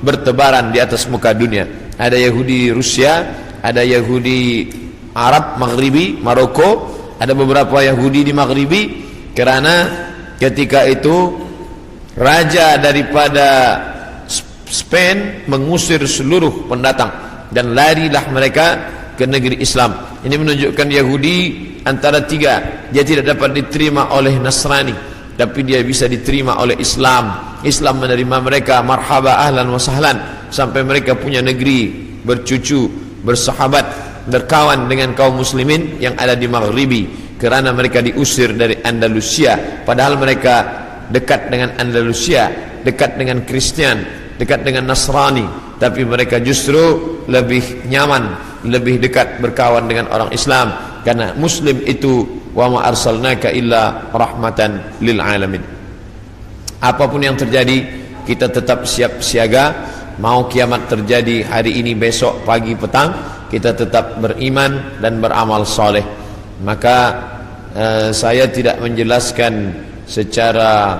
bertebaran di atas muka dunia. Ada Yahudi Rusia, ada Yahudi Arab Maghribi, Maroko, ada beberapa Yahudi di Maghribi, karena ketika itu raja daripada Spain mengusir seluruh pendatang dan larilah mereka ke negeri Islam. Ini menunjukkan Yahudi antara tiga, dia tidak dapat diterima oleh Nasrani, tapi dia bisa diterima oleh Islam. Islam menerima mereka, marhaba ahlan wa sahlan, sampai mereka punya negeri, bercucu, bersahabat, berkawan dengan kaum muslimin yang ada di Maghribi, kerana mereka diusir dari Andalusia. Padahal mereka dekat dengan Andalusia, dekat dengan Kristian, dekat dengan Nasrani, tapi mereka justru lebih nyaman, lebih dekat berkawan dengan orang Islam, karena Muslim itu wa ma arsalnaka illa rahmatan lil alamin. Apapun yang terjadi, kita tetap siap siaga. Mau kiamat terjadi hari ini, besok, pagi, petang, kita tetap beriman dan beramal soleh. Maka saya tidak menjelaskan secara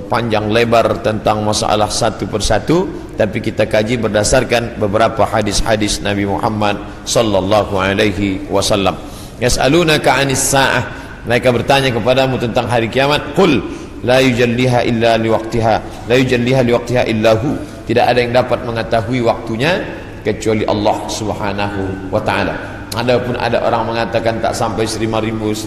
panjang lebar tentang masalah satu persatu, tapi kita kaji berdasarkan beberapa hadis-hadis Nabi Muhammad sallallahu alaihi wasallam. Yas'alunaka 'anis sa'ah, mereka bertanya kepadamu tentang hari kiamat. Qul la yujalliha illa liwaqtiha, la yujalliha liwaqtiha illa hu, tidak ada yang dapat mengetahui waktunya kecuali Allah Subhanahu wa taala. Adapun ada orang mengatakan tak sampai 1500,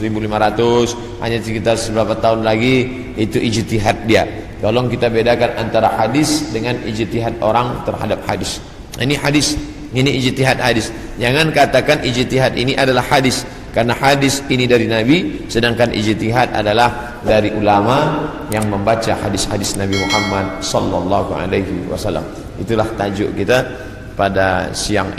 hanya sekitar beberapa tahun lagi, itu ijtihad dia. Tolong kita bedakan antara hadis dengan ijtihad orang terhadap hadis. Ini hadis, ini ijtihad hadis. Jangan katakan ijtihad ini adalah hadis, karena hadis ini dari Nabi, sedangkan ijtihad adalah dari ulama yang membaca hadis-hadis Nabi Muhammad sallallahu alaihi wasallam. Itulah tajuk kita pada siang ini.